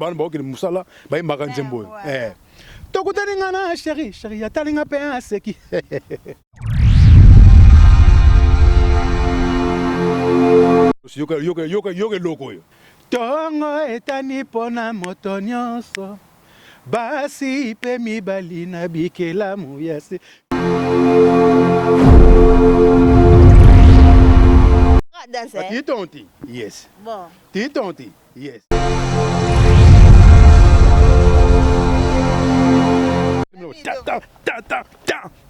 bana ba okele musala ba imaka nzembo tokutani ngana chéri atalinga pe aseki yoke loko yo tongo etani pona moto nyonso basi pe mibali na bikelamu yasi Titonti, yes. Bon. Titonti, yes. Ta.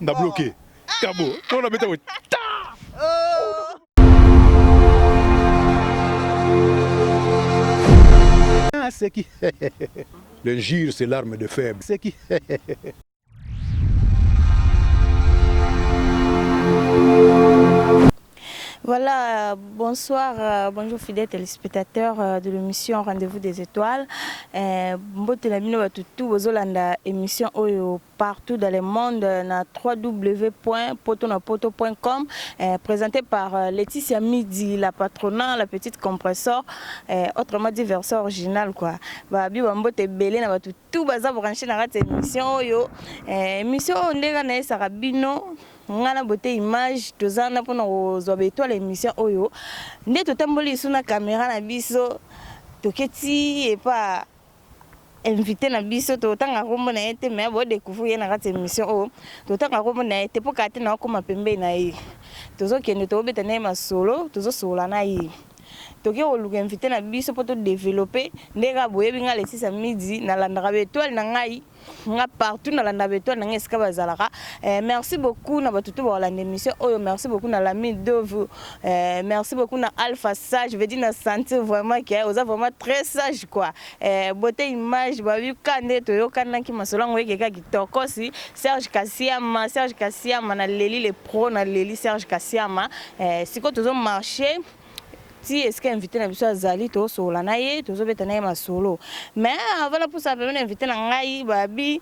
On a bloqué. Cabo. On a mis ta. C'est qui? L'injure, c'est l'arme de faible. C'est qui? Voilà, bonsoir, bonjour fidèles téléspectateurs de l'émission Rendez-vous des Étoiles. Émission partout dans le monde na www.potonapoto.com, présentée par Laetitia Midi, la patronne, la petite compresseur, autrement dit version originale quoi. Babi bambote belé na batu tout baza branché na cette émission yo. Émission ndega na sarabino ngana beauté image tozana pona ozwa étoile émission oyo nde totamboli suna caméra na biso toketi et pas invité na biso totanga kombo na ete mais bo découvrir na cette émission o totanga kombo na ete po kate na ko mapembe na yi tozo kende to beta na masolo tozo sola na yi toki oluka invité na biso po to développer ndeka boyebi nga Laetitia Midi na landaka étoile na ngai nga partout na landa étoile na ngeska bazalaka. Merci beaucoup na batutu ba la émission oyo, merci beaucoup na l'ami Dovu, merci beaucoup na Alpha Sage, je veux dire na sentir vraiment que vous êtes vraiment très sage quoi. Beauté image ba yu kande to yo kana ki masolo ngwe ke kitoko si Serge Kassiama na Leli le pro na Leli Serge Kassiama siko tozo marché. Si est-ce que invité na biso azali to sola na ye tozo beta na ma solo mais avant la pour ça venir invité na ngai babi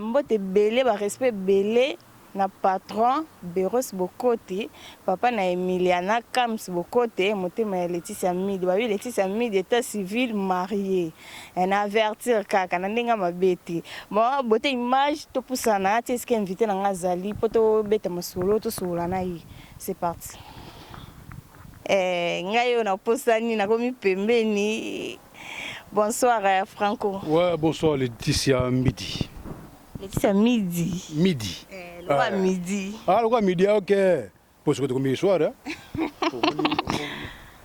mbote belé ba respect belé na patron Beros Bokote papa na Emiliana Kams Bokote motema Laetitia Midi babi Laetitia Midi état civil marié en avertir kaka na ndinga mabeti bon beauté image to pusana est-ce que invité na ngazali poto beta ma solo to sola na ye c'est parti. Ngayo na posani na komi pembeni. Bonsoir Franco. Ouais, bonsoir Laetitia Midi. Laetitia Midi. Midi. Le roi midi. Ah, le roi midi, ok. Pour ce que tu as soir, hein.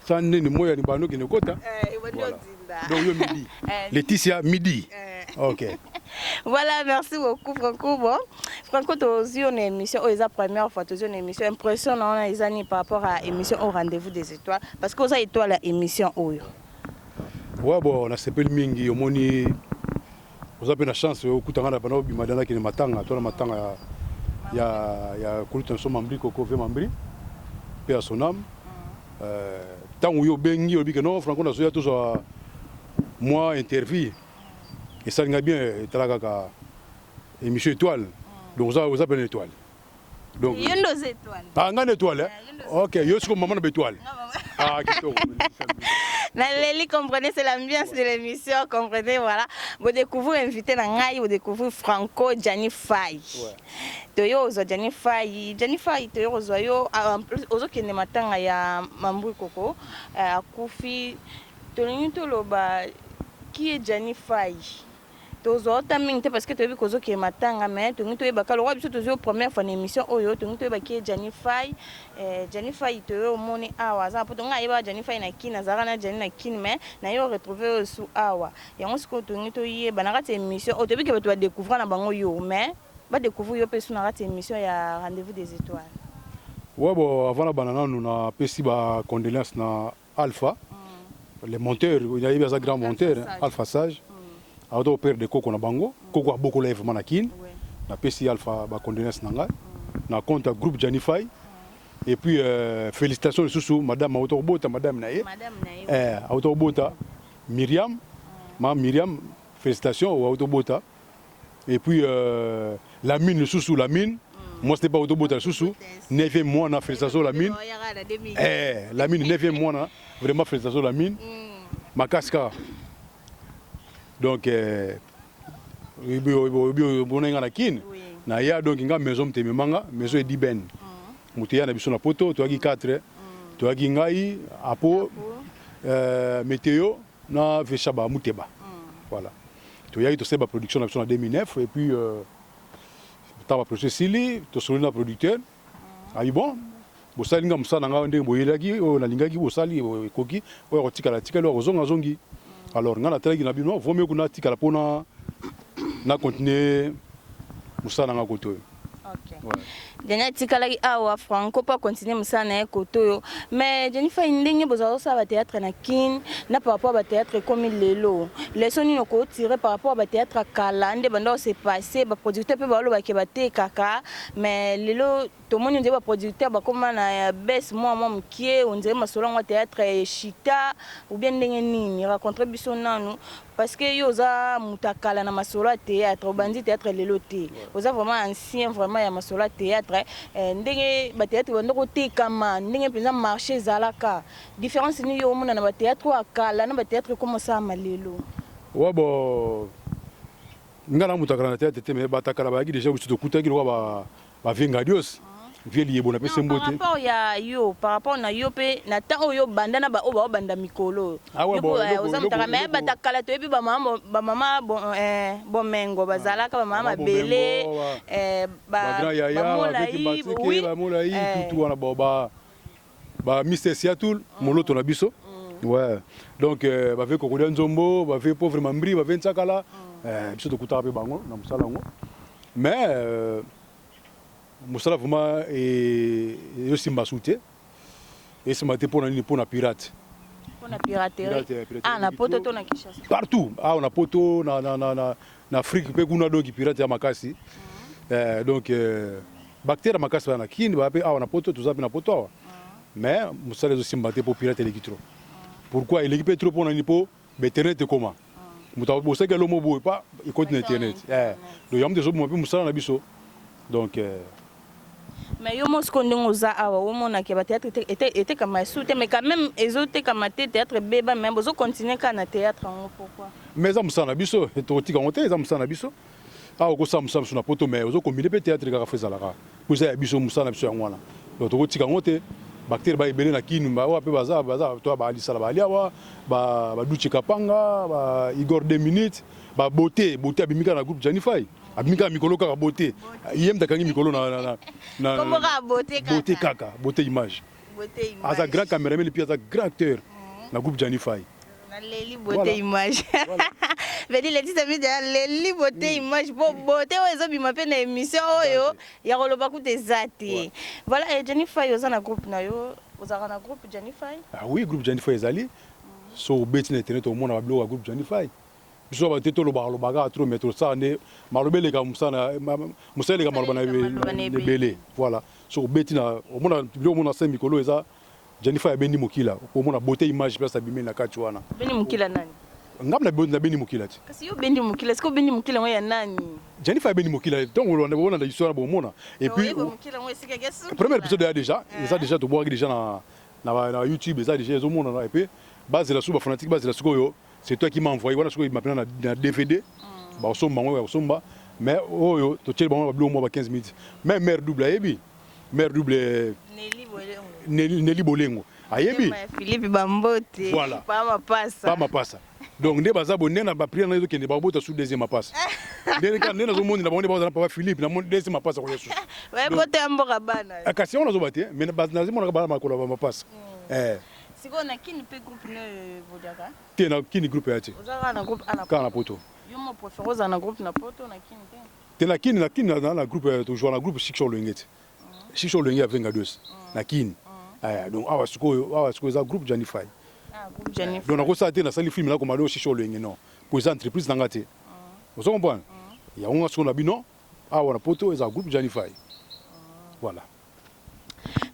Ça n'est ni moi ni bano qui ne kota. Donc yo midi. Laetitia Midi. Ok. Voilà, merci beaucoup Franco. Bon, Franco tu as une émission, c'est la première fois tu as une émission impressionnante les années par rapport à l'émission au rendez-vous des étoiles parce que vous avez étoile la émission oyo. Ouais bon, on a sepel mingi au moni. Vous avez la chance au kutanga na bano bimadana qui ne matanga, toi la matanga ya kuluta so mambri koko ve mambri. Paix à son âme. Tant où yo bengi obi que non Franco na so toujours moi interview. Et ça n'a bien été là qu'à émission étoile. Donc ça vous appelez étoile. Donc il y a deux étoiles. Ah, une étoile hein. OK, yo suis comme maman d'étoile. Ah, qui Leli comprenez c'est l'ambiance de l'émission, comprenez voilà. Vous découvrez invité na ngai, vous découvrez Franco Gianni Faye. Ouais. Toyo zo Gianni Faye toyo zo yo en plus ozo kende matanga ya Mambui Koko akufi tolingi toloba qui est Gianni Faye. Tozo taming te parce que tu veux kozo ki matanga mais tu ngi to yeba kalo biso tozo première fois émission oyo tu ngi to yeba ki Gianni Faye to yo moni awa za poto nga yeba Gianni Faye na kina zara na Gianni na kina mais na yo retrouver sous awa yango siko tu ngi to yeba na kati émission o te bi ke tu va découvrir na bango yo mais va découvrir yo pe sous na kati émission ya rendez-vous des étoiles. Ouais bon avant la banana nous na pesi ba condoléances na Alpha les monteurs il y a eu des grands monteurs Alpha Sage. Auto père de Coco na bango, Coco a beaucoup lèvres manakin, na PC Alpha ba condoléances nanga, na compte groupe Gianni Faye. Et puis félicitations sous madame Autobota, madame Naye. Autobota Myriam, Myriam félicitations au Autobota. Et puis la mine le sous la mine. Moi c'était pas Autobota sous 9e mois na félicitations la mine. La mine 9e mois na vraiment félicitations la mine. Ma casca Donc bonenga na kin na ya donc nga maison te manga maison edi ben mutu ya na biso na poto to aki 4 to aki ngai apo météo na veshaba muteba voilà to ya to seba production na biso na 2009 et puis ta ba projet sili to solo na producteur ayi bon bosali nga musana nga ndenge boyelaki o na lingaki bosali koki o ko tikala tikala o zonga zongi alors nga na telaki na bino vaut mieux kuna tikala pona na continuer musana nga koto. OK. Denya tikalaki awa Franco pas continuer musana e koto mais Jennifer ndenge bozo sa ba théâtre na kin na par rapport à théâtre comme lelo les soni no ko tirer par rapport à théâtre kala nde bando se passer ba producteur pe ba lo ba ke ba te kaka mais lelo to moni nde ba producteur ba koma na baisse moi mkie on dirait masolo ngwa théâtre chita ou bien ndenge nini raconter biso nanu parce que yoza mutakala na masolo théâtre bandi théâtre lelo te oza vraiment ancien vraiment ya masolo théâtre ndenge ba théâtre bando te kama ndenge penza marché zalaka différence ni yo mona na ba théâtre akala na ba théâtre comme ça malelo wa bo ngala mutakala na théâtre te mais batakala ba gi déjà uti to kutaki lo ba vengadios vieli yebo na pese mbote par rapport ya yo par rapport na yo pe na temps yo banda na ba o ba banda mikolo oza mutaka mais batakala to ebi ba mama bon mengo bazalaka ba mama bele ba molai tout wana ba Mister Siatul moloto na biso ouais donc ba ve kokolia nzombo ba ve pauvre mambri ba ve ntsakala biso to kutaka pe bango na musala ngo mais musala vraiment yo simba soute et ce matin pour na pirate piraterie na poto to na Kinshasa partout on a poto na Afrique pe kuna doki pirate ya makasi donc bactéries makasi na kini ba pe na poto to zapi na poto mais musala zo simba te pour pirate l'équitro pourquoi il équipe trop pour na nipo internet comment muta bo seke lo mo bo pas il continue internet donc yam des mo pe musala na biso donc mais yo mos kondongo za awa wo mona ke ba théâtre était comme soute mais quand même ezote comme théâtre beba même bozo continuer kana théâtre en pourquoi mais ça musana biso to tika onte ça musana biso ko ça musana na poto mais ozo combiner pe théâtre ka feza la ka pour ça biso musana biso ngwana donc to tika onte bactérie ba ebele na kinu ba wa pe baza to ba alisala ba aliawa ba duchi kapanga ba Igor 2 minutes ba beauté abimika na groupe Janify abimika mikolo kaka beauté yem takangi mikolo na comment ka beauté kaka beauté image asa grand caméraman et puis asa grand acteur na groupe Janify na leli beauté image vedi les petits amis de leli beauté image beauté ozo bima pe na émission oyo ya koloba ku tezati voilà et Janify oza na groupe na yo oza na groupe Janify oui groupe Janify ezali so beti na internet au monde ba blog groupe Janify biso ba teto lo baga trop mettre ça ne malobele ka musana musele ka malobana bele voilà so beti na au monde bilo mona 5 mikolo eza Jennifer ya Beni Mokila au monde beauté image place abimé na kati wana Beni Mokila nani ngam na Beni Mokila ti kasi yo Beni Mokila est-ce que Beni Mokila ngoya nani Jennifer ya Beni Mokila donc on a la histoire bon mona et puis premier épisode déjà ça déjà to boire déjà na YouTube ça déjà zo mona et puis base la souba fanatique base la suko c'est toi qui m'as envoyé voilà ce qu'il m'a pris dans DVD ba osomba moi osomba mais oyo to tsheli bango ba blo mo ba 15 minutes même mère double ayebi mère double Nelly Bolengo ayebi Philippe Bambote voilà pas ma passa donc nde baza bonne na ba prière na zo kende ba bota sous deuxième passe nde ka nde na zo moni na bonne ba papa Philippe na mon deuxième passe ko yesu ouais bote amboka bana akasi on na zo baté mais na zo mona ba makola ba passe siko na kini pe groupe ne vodaka te na kini groupe ya te ozaka na groupe ana kana poto yo mo préférence na groupe na poto na kini te na kini na groupe to jouer na groupe Chicho Lengete Chicho Lengete avec ngados na kini donc awa siko za groupe Janify groupe Janify donc na ko sa te na sali film na ko malo Chicho Lengete non pour ça entreprise na ngate vous comprenez ya on a na bino awa na poto eza groupe Janify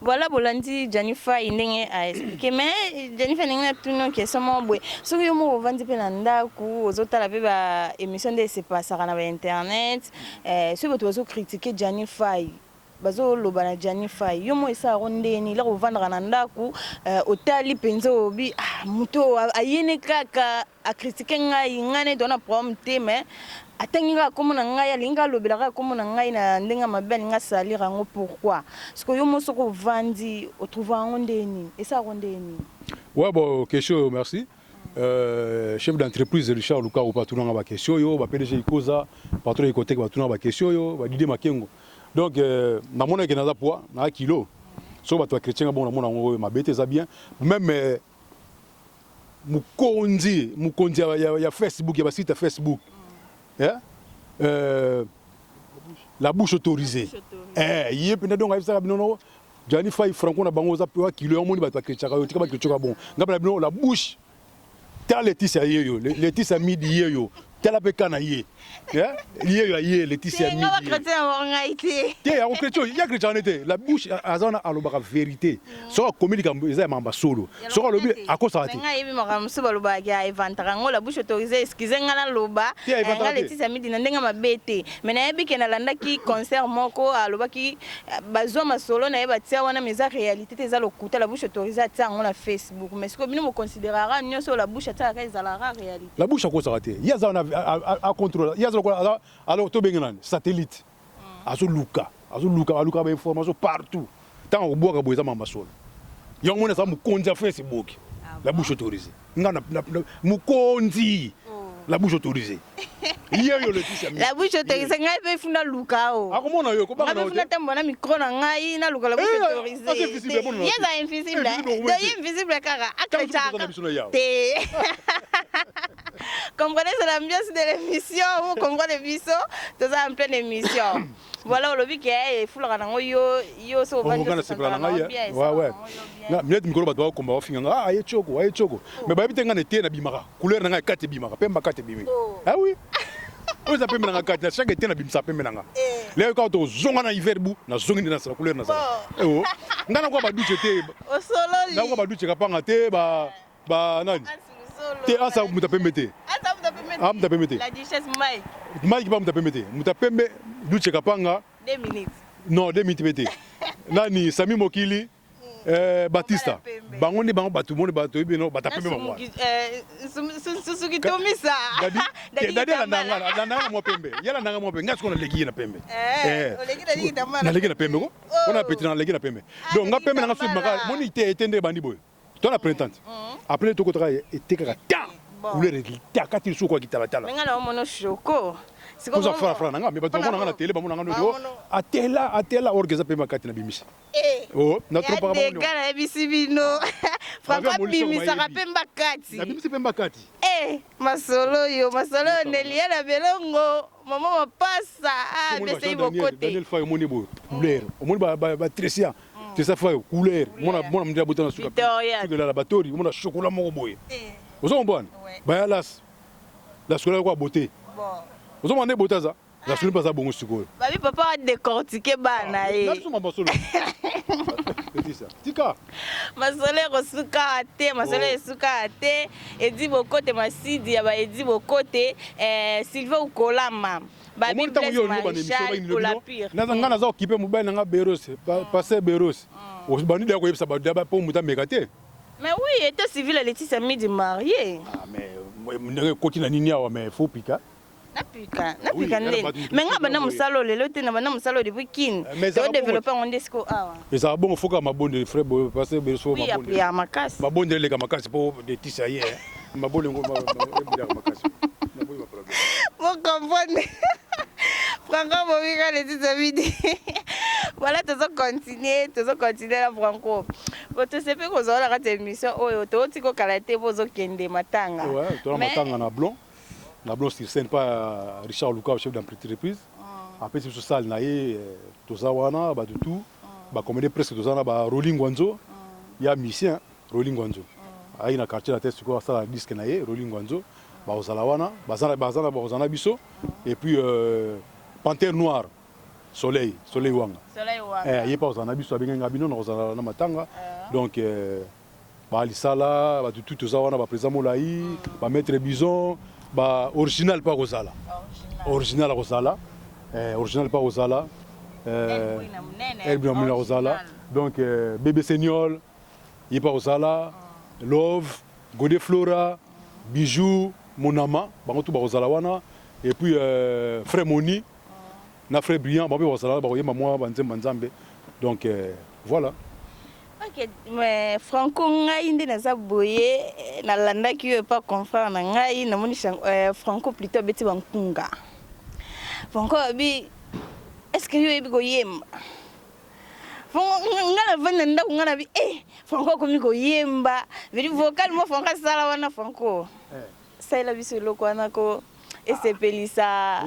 voilà bolandi Janify ndenge a expliquer mais Janify ndenge na tuno ke somo bwe soki yo mo vandi pe na ndaku ozotala pe ba émission de se passera na ba internet so boto bazo critiquer Janify bazoloba na Johnny Faye yo mo esa rondeni la kovandra na ndaku otali penza obi muto ayene kaka akritike ngai ngane dona problème te mais atangi nga komona ngai alinga lobela ka komona ngai na ndenga mabel nga salira ngo pourquoi parce que yo mo soko vandi o trouver rondeni esa rondeni. Ouais bon question merci. Chef d'entreprise Richard Luka ou patron na ba question yo ba PDG ikoza patron ikotek ba patron na ba question yo ba dide makengo donc na mona ke naza poids na kilo so ba to chrétien bon na mona ngo mabete za bien même mukonzi ya Facebook ya ba site Facebook la bouche autorisée yé pena donc aisa binono Johnny Faye franco na bango za poids kilo yo moni ba to chrétien ka yo tika ba chrétien ka bon ngapela bino la bouche ta Laetitia yeyo Laetitia midi yeyo tala pe kana ye yeyo ye Laetitia midi nga chrétien nga ité te ya chrétien ya chrétien était la bouche azana alobaka vérité so communique eza mamba solo so lobi akosa ate nga yebi makamsu baloba ya eventara ngo la bouche autorisée excusez nga na loba nga Laetitia midi na ndenga mabete mais na yebi ke na landaki concert moko alobaki bazwa masolo na yeba tia wana meza réalité te za lokuta la bouche autorisée tia ngo na Facebook mais ce que bino mo considérera nyonso la bouche tia ka ezalaka réalité la bouche akosa ate ya za à contrôler il y a alors to bengan satellite azo luka ba information partout tant au bois ka boza mamba solo yo mona sa mukonzi Facebook la bouche autorisée ngana mukonzi la bouche autorisée yeyo Laetitia la bouche autorisée ngai pe funda luka o akomona yo ko ba na funda tembo na micro na ngai na luka la bouche autorisée yeza invisible invisible kaka akachaka te comprenez c'est l'ambiance de l'émission vous comprenez biso tous en pleine émission voilà le week est fulaka nango yo so vandi c'est pour la ngai ouais na miet mikolo bato ba komba ofinga aye choko mais ba bitenga na te na bimaka couleur na ngai kate bimaka pemba kate bimi ah oui on za pemba na kate chaque été na bimsa pemba na nga leo ka to zonga na hiver bu na zongi na sa couleur na sa oh ngana kwa ba duche te o sololi na kwa ba duche kapanga te ba nani te asa mutapembe te mutapembe te la duchesse mai kipa mutapembe te mutapembe duche kapanga 2 minutes non 2 minutes bete nani Sami Mokili Batista bango ni bango batu moni batu bino batapembe bango susuki tomisa dadi la nanga mo pembe yala nanga mo pembe ngasko na legi na pembe na legi na pembe ko on petit na legi na pembe donc nga pembe nga subi maka moni te etende bandi boy to la printemps après to ko tra etekaka ta couleur ta kati suko kitala tala menga na mono shoko siko za fara nanga me bato mona na tele ba mona ngando atela orgeza pembe kati na bimisa oh na trop pas bon gana bisibino franco bimisa ka pembe kati na bimisa pembe kati masolo nelia na belongo mama mapasa bese ibokote Daniel Faye moni bo couleur moni ba tresia c'est ça Faye couleur mona mndia botana suka de la laboratoire mona chocolat moko boye ozo mbona ba la chocolat kwa beauté ozo mane botaza la chocolat pas ça bongo sikoyo babi papa décortiquer bana na suma basolo c'est ça tika masole kosuka ate masole suka ate edi bokote masidi ya ba edi bokote Sylvain Ukolama babi blesse Marshal pour la pire ngana za occupé mobile nga Beros passer Beros osbani da ko yebsa ba da po muta megate mais oui était civil Laetitia midi marié mais kokina nini awa mais faut pika napika nde mais nga bana musalo lelo te na bana musalo depuis kin to développer on disco awa eza bon foka mabonde frère passer Beros mabonde ya makasi mabonde le ka makasi po Laetitia ye mabonde ngo makasi vous comprenez Franco Bobika Laetitia midi voilà toujours continuer la Franco tu sais pas qu'on aura la émission oyo to tiko kalaté bozo kende matanga ouais to matanga na blond sur scène pas Richard Luka chef d'entreprise après sur salle na ye to zawana ba tout ba commander presque to zana ba Rolling Wanzo ya musicien Rolling Wanzo aina quartier la tête quoi ça disque na ye Rolling Wanzo ba ozalawana bazana biso et puis Panthère Noire Soleil wanga il pas ozana biso abenga bino na ozana na matanga donc ba lisala ba tout ozana ba président Molai ba maître Bison ba original pas ozala original pas ozala Elbina Mouna Rosala. Donc, Bébé Seignol, Yepa Rosala, Love, Godé Flora, Bijou, Monama, Bangotou Rosalawana, et puis Frère Moni, na Frère Brillant, Babé Rosala, Baroye Mamoua, Banzem Banzambe. Donc, voilà. Ok, mais Franco ngai nde naza boye nalandaki yo pas confrère na ngai namoni Franco plutôt beti bankunga. Franco abi est-ce que yo ebi ko yemba? Ngala vanda ndako ngala bi Franco komi ko yemba. Veli vocal mo Franco sala wana Franco. Sala biso loko wana ko esepelisa.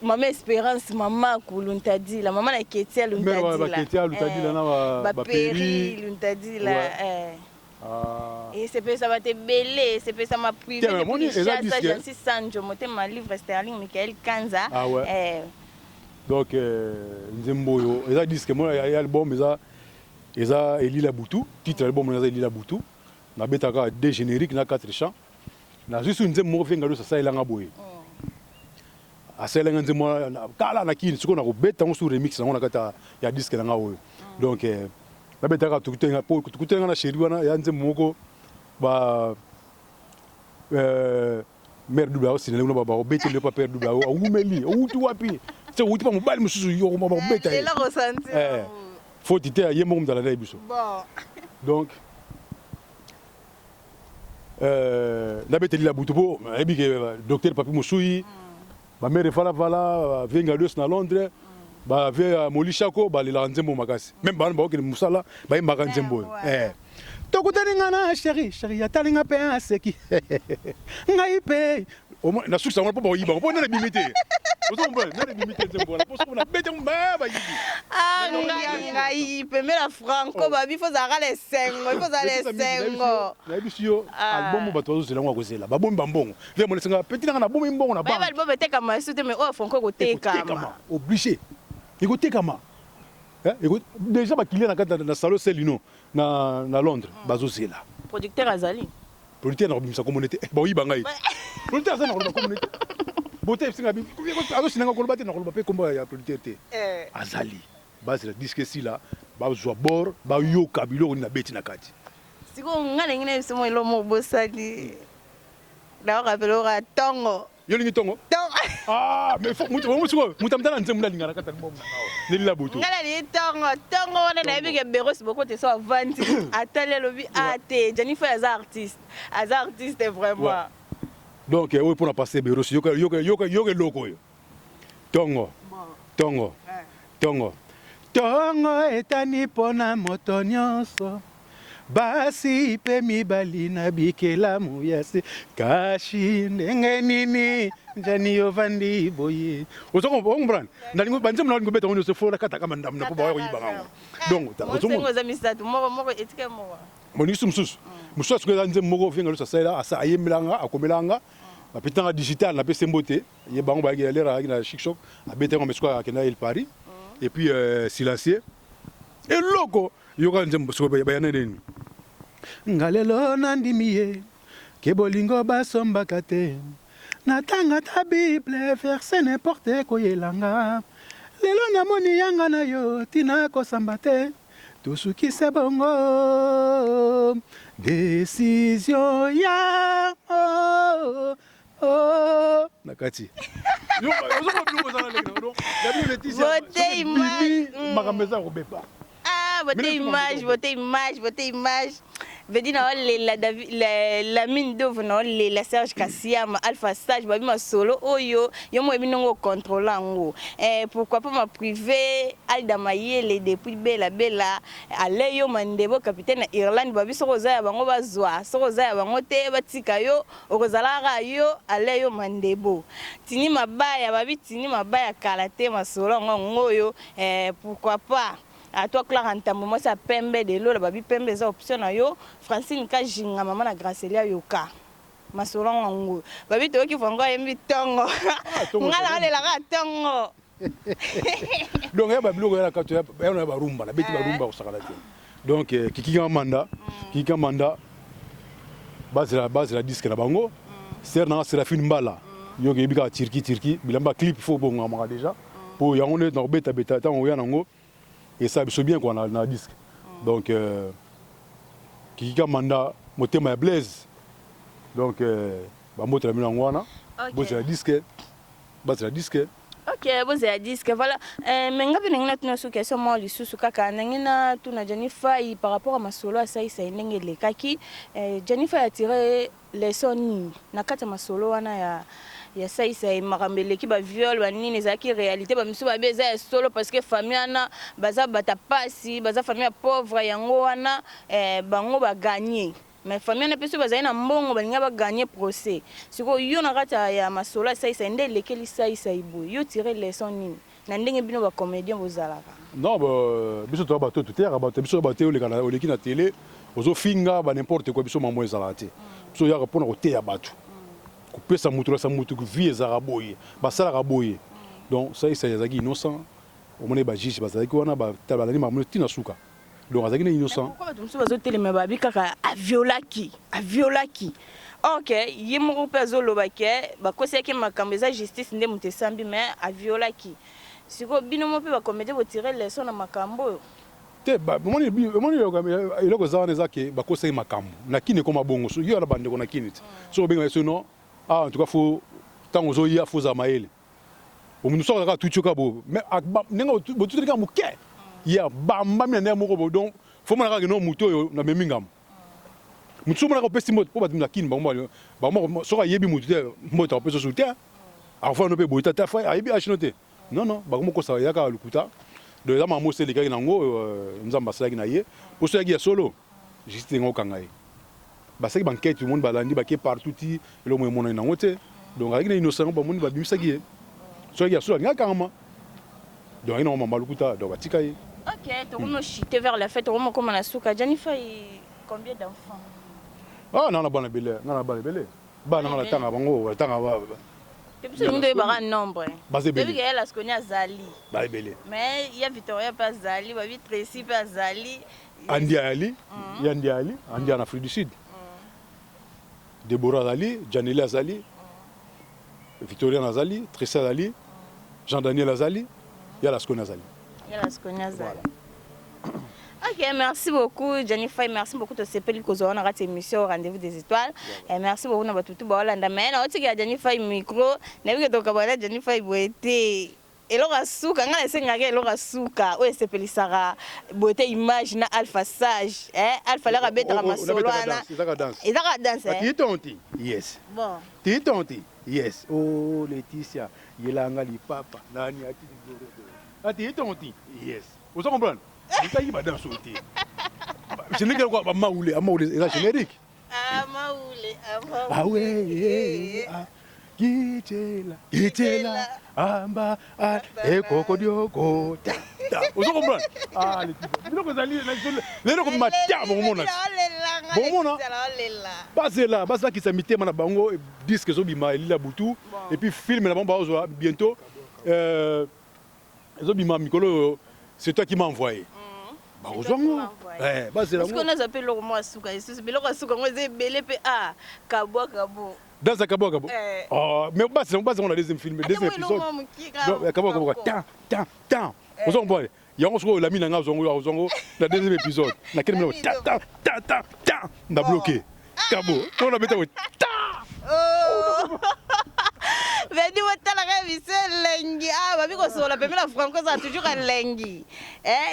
Maman Espérance, maman Koulountadi, la maman la Ketia Luntadi la Péri Luntadi la et c'est ça va te belé, c'est ça m'a privé ça j'en suis Sanjo monter ma livre sterling Michael Kanza donc Nzemboyo et ça dit que moi il y a album ça Elila Boutou titre album ça Elila Boutou na betaka deux génériques na 4 chants na juste Nzembo fengalo ça ilanga boye aselenga nzemo kala na kini siko na ko beta ngo sur remix na kata ya disque na ngawo donc na beta ka tukutenga na sheri wana ya nzemo moko ba mère double aussi na ba ba beta le pas père double o ngumeli o uti wapi c'est uti pa mobile mususu yo ba beta et la ressenti faut tité ya yembo mdala na biso bon donc na beta li la butubo ebi ke docteur Papi Moussoui ma mère vala venga dos na Londres ba ve molishako ba le nzembo makasi même ba ba ke musala ba imba nzembo tokutani ngana chérie ya talinga pe aseki ngai pe na susa mo po yiba po na bimité ozo mbo na bimité nzembo la poso na bete mba ba yibi ngai pe mais la Franco ba bi faut zara les sengo faut zara les sengo na bisio album ba tozo zela ngwa kozela ba bomba mbongo ve mo lesenga petit na bomba mbongo na ba ba album teka ma sute mais oh Franco ko teka ma obligé iko teka ma déjà ba client na salon Celino na Londres bazo zela producteur azali producteur na robimisa communauté ba yiba ngai producteur azali na communauté bote singa bi azo sinanga ko lobate na ko lobape komba ya producteur te azali base la disque si là ba zo bord ba yo kabilo na beti na kati siko ngale ngine bisimo ilo mo bosali na rapelo ra tongo yo lingi tongo mais faut mutamtana nzemula lingana kata bomba nilila butu ngala ni tongo wana na yebike beros boko te so avanti atale lobi ate Jennifer as artiste vraiment donc oui pour passer beros yo loko yo tongo etani pona moto nyonso basi pe mibali na bikela muyasi kashi ndenge nini njani yovandi boye ozoko comprendre ndalingo banze mna ngobeta ngono se fola kata kama ndamna po bayo yiba ngawo donc ozongo za misatu moko etike moko moni sumsus muso tsuko nze moko vinga lusa sala asa ayemilanga akomelanga bapitanga digital na pese mbote ye bango ba lera na chic shop abeta ngo mesko akena il Paris et puis silencieux et logo yoka nze mboso ba yana nini ngalelo nandimiye ke bolingo basombaka te natanga ta Bible verset n'importe koyelanga lelo namoni yanga na yo tina kosamba te tusukise bongo décision ya nakati yo ozoko bluko zana leka ndo ya bi Laetitia vote image makameza robepa vote image vedina la mine d'oeuvre na la Serge Kassiama Alpha Sage babi masolo oyo yo mo ebinongo contrôlango pourquoi pas ma privé Alda Mayele depuis bela Aleyo Mandebo capitaine na Irlande babi sokoza ya bango bazwa sokoza ya bango te batika yo okozala yo Aleyo Mandebo tini mabaya kalate masolo ngoyo pourquoi pas à toi Clara Ntambo moi ça pembe de l'eau la babi pembe za option na yo Francine Kajinga maman na Gracelia yoka masolongo ngo babi to ki fongo yembi tongo ngala la tongo donc ya babilo ya kato ya na barumba na beti barumba osakala te donc kikika manda base la disque na bango ser na Séraphine Mbala yo ke bika tirki bilamba clip faut bonga déjà pour yango ne na beta beta tant oya nango et ça biso bien quoi na disque donc kika manda motema ya Blaise donc ba motela mina ngwana bo c'est la disque ba c'est la disque. Ok, vous avez dit que voilà. Mais ngapi ningina tuna su question moi lisusu kaka ningina tuna Jennifer par rapport à ma solo à ça il ngele kaki Jennifer a tiré les sons na kata ma solo wana ya ça il marambele ki ba viol ba nini ezaki réalité ba misu ba beza solo parce que famille ana baza bata pasi baza famille pauvre yango wana bango ba gagner. Mais famille na peso bazali na mbongo balinga ba gagner procès siko yo na kata ya masolo ça nde lekeli ça ibo yo tirer leçon nini na ndenge bino ba comédien bozalaka non ba biso to ba to terre ba biso ba te o leki na télé ozo finga ba n'importe quoi biso mambo ezalate biso ya répondre au té ya batu ko pesa mutu sa mutu ku vie ezara boye ba sala ka boye donc ça ezaki innocent o mone ba juge bazaki wana ba tabala ni mambo tina suka. Donc, c'est innocent. Pourquoi tu me dis que tu as violaki? Ok, il y a un peu de lobake, que ma cambeza justice n'est pas sambi, mais a violaki. Si vous binomo peut va comédie vous tirer les sons à ma cambo. Te ba mon il ko za neza ke ba ko sai makambo. Na kine ko mabongo so yo na bande ko na kine. So benga so no en tout cas faut tango zo ya faut za maele. O mu so ka tuchuka bo. Mais nenga bo tutrika muke. Ya bamba mi na moko donc faut mona ka no muto yo na memingam mutu mona ko pesi moto po ba dimla kin ba mo so ka yebi mutu moto ko peso soutien a fa no pe boita ta fa ayebi achinote non ba ko sa ya ka lukuta de la mamo se le ka nango nzamba sa na ye po so ya solo juste ngo kangai ba sa ki banquette tout le monde ba landi ba ke partout ti le mo mona nango te donc avec les innocents ba moni ba bimisa ki so ya solo nga kama donc ina mama lukuta donc batika ye. Ok, tu vas chuter vers la fête, tu vas comme la souka. Jennifer, combien d'enfants? Ah, non, on a belé, on a belé. Bah, non, on a tant à bango, tant à va. Tu peux nous donner un nombre. Basé belé. Depuis qu'elle a ce qu'on a Zali. Bah, belé. Mais il y a Victoria pas Zali, bah, Tracy pas Zali. Andi Ali, Yandi Ali, Andi en Afrique du Sud. Deborah Zali, Janela Zali, Victoria Nazali, Tracy Zali, Jean-Daniel Azali, il y a la Skona Zali. Voilà. Ok, merci beaucoup Jennifer, merci beaucoup de ce pays que on a raté émission Rendez-vous des étoiles. Et merci beaucoup na batutu ba Hollanda mais na otiki ya Jennifer micro, na biko to kabala Jennifer boete. Elora suka ngala sengaka elora suka o esepelisaka boete image na Alpha Sage Alpha la beta masolo ana ezaka danse titonti yes bon titonti yes oh Laetitia yelanga li papa nani ati titonti yes vous comprenez ça y va dans sauter je ne sais quoi amaoule c'est générique amaoule ah ouais Gitela, amba, koko dioko, vous comprenez? Ah, les petits. Bon, qui s'est mis à bango, disque Zobima, Lila Boutou, et puis film la bombe bientôt. Zobima Mikolo, c'est toi qui m'as envoyé. Est-ce qu'on a appelé le mot Souka? C'est le mot Souka, on a belé PA, Kabo. Dans un Kabo. Oh, mais on a la deuxième film, deuxième épisode. Kabo, tant. Vous comprenez? Il y a un la mine en Zongo, la deuxième épisode. La quelle minute? Ta. On a bloqué. Kabo. On a mis Vedi watala kabisa lengi babi ko sola pembe la franco ça toujours lengi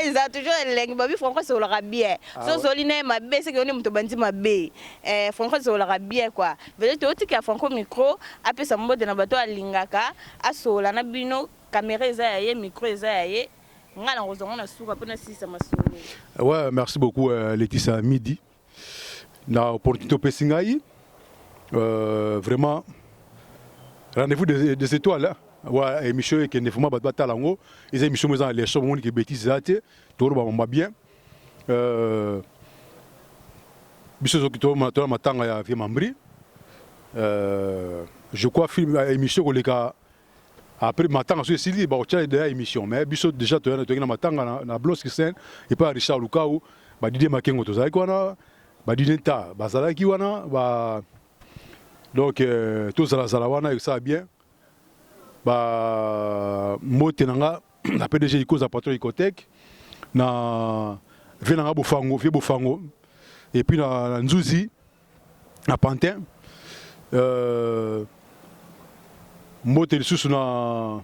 ils a toujours lengi babi franco sola bien so solina mabe c'est que on est muto bandi mabe franco sola bien quoi vedi to tika franco micro apesa mode na bato alingaka asola na bino caméra ezaye micro ezaye ngala ngozonga na suka pona sisa masolo. Ouais, merci beaucoup Laetitia Midi. Na opportunité pesingai vraiment rendez-vous des étoiles ouais émission qui ne fuma batata lango les émissions dans les choses qui bêtises zate tout va bien biso qui to matanga ya vie mambri je crois film émission ko leka après matanga sur sili ba ocha de émission mais biso déjà to na matanga na Blos Christian et pas Richard Lukau ba Didier Makengo to zai kwana ba Dineta ba zalaki wana ba donc tous à la Zalawana et ça bien mbote nanga na PDG ikoza patron Icotec na venanga bofango et puis na Nzuzi na Pantin mbote lisusu na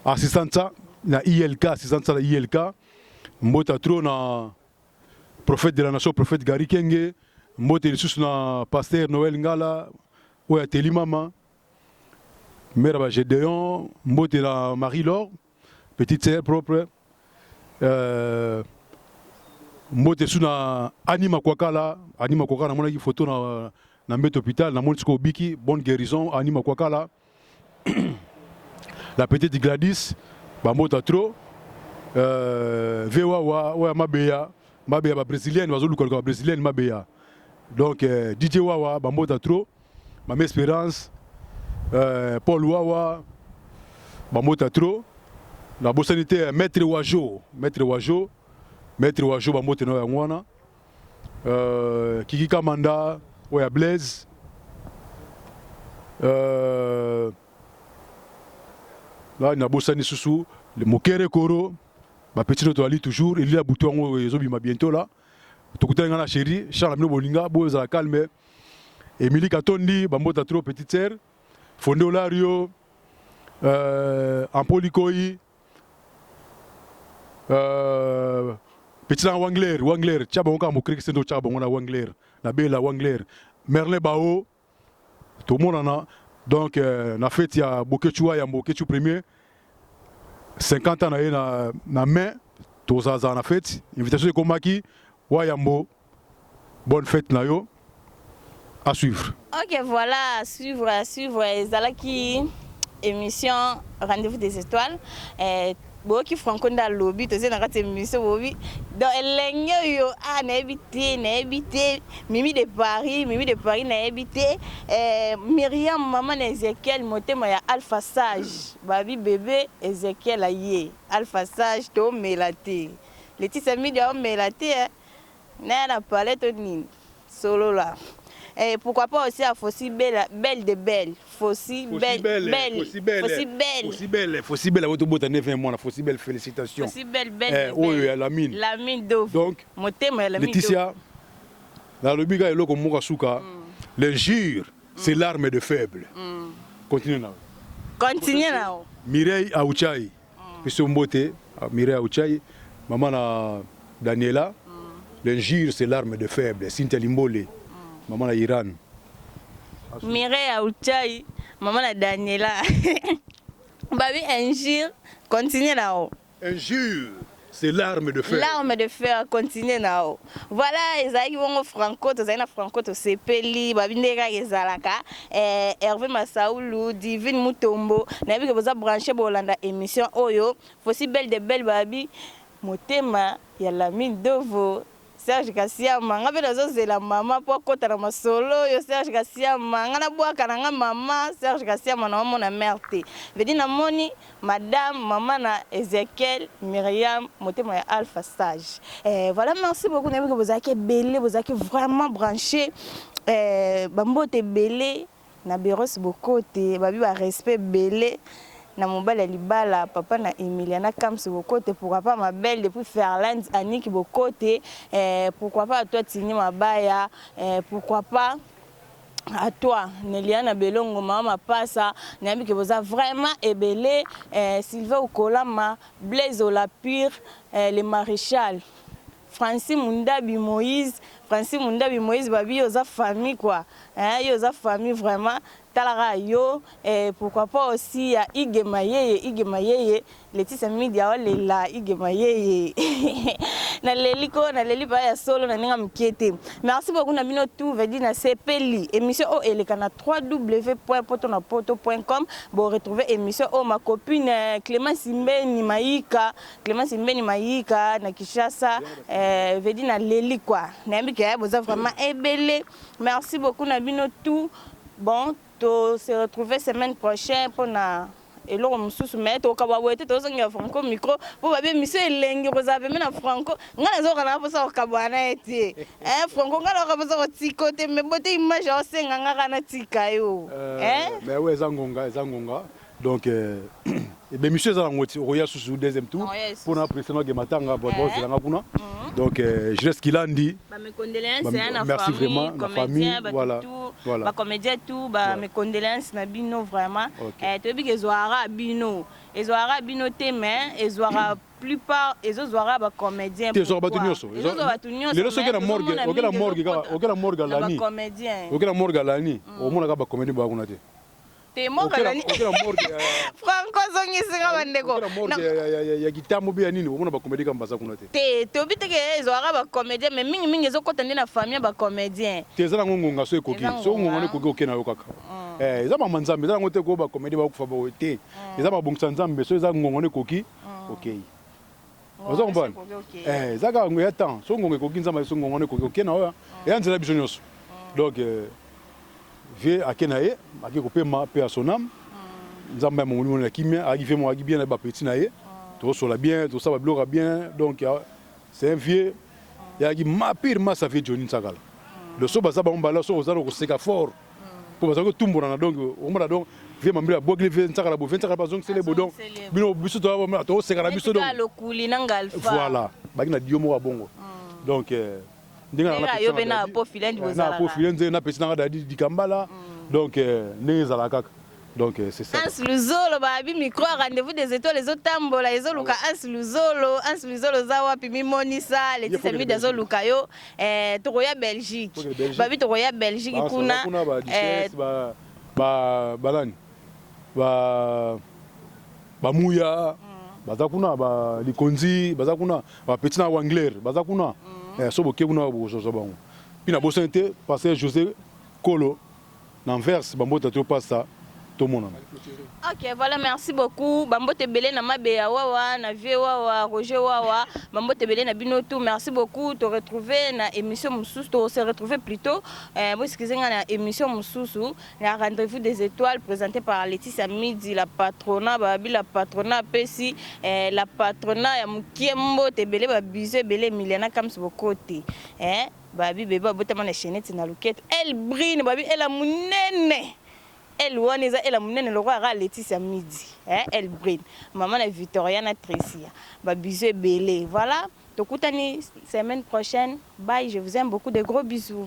assistante na ILK assistante na ILK mbote trop na prophète de la nation prophète Gary Kenge mbote lisusu na pasteur Noël Ngala oya teli mama mère ba Gédéon mbote na Marie-Laure petite sœur propre mbote sous na Anima Kwakala na mona ki photo na mbet hôpital na mona biki bonne guérison Anima Kwakala la petite Gladys ba mbota trop vewa wa mabeya ba brésilienne bazo luka ba brésilienne mabeya donc DJ Wawa ba mbota trop Mame Espérance Paul Wawa ba mbota trop la bosanité maître Wajo ba mbota no ya ngwana Kiki Kamanda oya Blaise là na bosani susu le Mokere Koro ba petit to ali toujours il y a bouton ezobima bientôt là tokutana na chérie Charles Amino Bolinga boza calme Émilie Katondi ba mbota trop petite sœur Fondé Olario Ampolikoi petit Wangler tchabonga mokrek sendo tchabonga na Wangler na bela Wangler Merlin Bao tout le monde en a donc na fête ya Bokechua ya Bokechu premier 50 ans na main tous ça na fête invitation de Komaki Wayambo bonne fête na yo à suivre. OK, voilà, à suivre Zalaki émission Rendez-vous des étoiles boki franco nda lobby to zena kati émission bobi dans lenyo yo na habité Mimi de Paris na habité Myriam maman Ezekiel motema ya Alpha Sage babi bébé Ezekiel aye Alpha Sage to melate Laetitia Media melate na palette ni solo là. Et pourquoi pas aussi à Fossi Belle de Belle. Fossi Belle. Fossi Belle, votre botte à 9 mois, Fossi Belle, félicitations. Fossi Belle. Oui, la mine. La mine d'eau. Donc, Laetitia, dans le biga et l'eau comme Mokasuka, l'injure, c'est l'arme de faible. Continue now. Mireille Aouchai, Monsieur Mbote, Mireille Aouchai, maman Daniela, l'injure, c'est l'arme de faible. Cynthia Limbole. Maman à Iran. Mireille Aouchai, maman à Daniela. Babi, injure, continue là-haut. Injure, c'est l'arme de fer. L'arme de fer, continue là-haut. Voilà, ils ont Franco, ils ont Franco, c'est Peli, Babi Nega, Ezalaka, Hervé Massaoulou, Divine Mutombo, Nabi que vous avez branché pour l'anda émission Oyo, Fossi Belle de Belle Babi, Motema, il y a la mine d'Ovo. Serge Kassiama ngabe nazo zela mama po kota na masolo yo Serge Kassiama ngana bwaka na nga mama Serge Kassiama na mona merte vedi na moni madame maman na Ezekiel Myriam motema ya Alpha Sage voilà merci beaucoup nabi que vous avez belé vous avez vraiment branché bambote belé na Beros Bokote babi ba respect belé na mobile libala papa na Emiliana Kamsi Bokote pourquoi pas ma belle depuis Fairlands Annick Bokote pourquoi pas à toi Tini Mabaya pourquoi pas à toi Neliana Belongo mama passa nabi que vous a vraiment ébélé Sylvain Okolama Blaise Olapire les maréchal Francis Mundabi Moïse babi yoza famille quoi yoza famille vraiment talara yo pourquoi pas aussi à Igemaye Laetitia Media la Igemaye na leli ba ya solo na ninga mkiete merci beaucoup na bino tout vedi na sepeli émission o elekana www.potonapoto.com bon retrouver émission o ma copine Clémence Mbeni Maïka na Kishasa vedi na leli quoi na mbi ke boza vraiment ebele merci beaucoup na bino tout bon to se retrouver semaine prochaine pour na eloko mususu mais to kabawete to zonga Franco micro po babe mission elengi kozabe mena Franco ngana zo kana posa kabwana eti Franco ngana ka posa tiko te me bote image o senga ngaka na tika yo mais ouais zangonga Donc l'émission est Roya sous deuxième tour pour la précédente de Matanga donc je reste qu'il a dit. Mes condoléances merci vraiment ma famille voilà ba comédien tout ba mes condoléances na bino vraiment to bi ezwara bino te mais ezwara plupart ezwara ba comédien ezwara ba tunyoso les so que la morgue la morgue la ni la morgue la ni au moins ba comédien ba kuna te te morgue la ni Franco zongi singa bandeko ya gitambo bia nini au moins ba comédien kamba za kuna te to bi te ke ezwara ba comédien mais mingi ezokota ndina famille ba comédien te za ngonga so ekoki so ngonga ne koki okena yo kaka eza ba manzambe za ngote ko ba comédien ba kufa ba te eza ba bongisa nzambe so eza ngonga ne koki okay ozo mbana zaka ngo ya temps so ngonga koki nzambe so ngonga ne koki okena oya ya nzela biso nyonso donc vie akena ye akiko pe ma pe asonam nzambe mo ngoni na kimia akife mo aki bien na ba petit na ye to so la bien to ça ba bloka bien donc c'est un vieux ya ki ma pire ma sa vie Johnny Sakala le so ba ba mbala so ozalo ko seka fort pour parce que tumbo na donc o mona donc vie mambira bogle vie Sakala bo 25 ba donc c'est les bodon bino biso to ba to seka na biso donc voilà ba ki na diomo wa bongo donc yo bena profilé ndi bozala na profilé nze na petit na dadi dikambala donc neza la kaka donc c'est ça Ans Luzolo babi micro rendez-vous des étoiles les autres tambola les luka Ans Luzolo za wapi mimonisa les temi des luka yo tokoya Belgique babi tokoya Belgique kuna balani ba muya baza kuna ba likonzi baza kuna ba petit na wangler baza kuna so boke kuna bozozo bango pina bosente passer José Kolo n'enverse bambota to passa tout le monde. Ok, voilà, merci beaucoup. Bambote Belé na Mabea Wawa, na Vie Wawa, Roger Wawa, Bambote Belé na Binotou, merci beaucoup. Te retrouver na émission Moussous, te se retrouver plutôt. Vous excusez na émission Moussous, la rendez-vous des étoiles présentée par Laetitia Midi, la patronat, Babi la patronat, Pessi, la patronat, ya Mukiembo, te Belé, Babizé, Belé, Miliana, comme ce côté. Babi, Beba, Botama, na Chenette, na Louquette, elle brille, Babi, elle a mounene. Elle elle a monné le roi à Laetitia Midi. Elle brille. Maman est Victoria Tricia. Babisé Belé. Voilà. Donc, semaine prochaine. Bye. Je vous aime beaucoup. De gros bisous.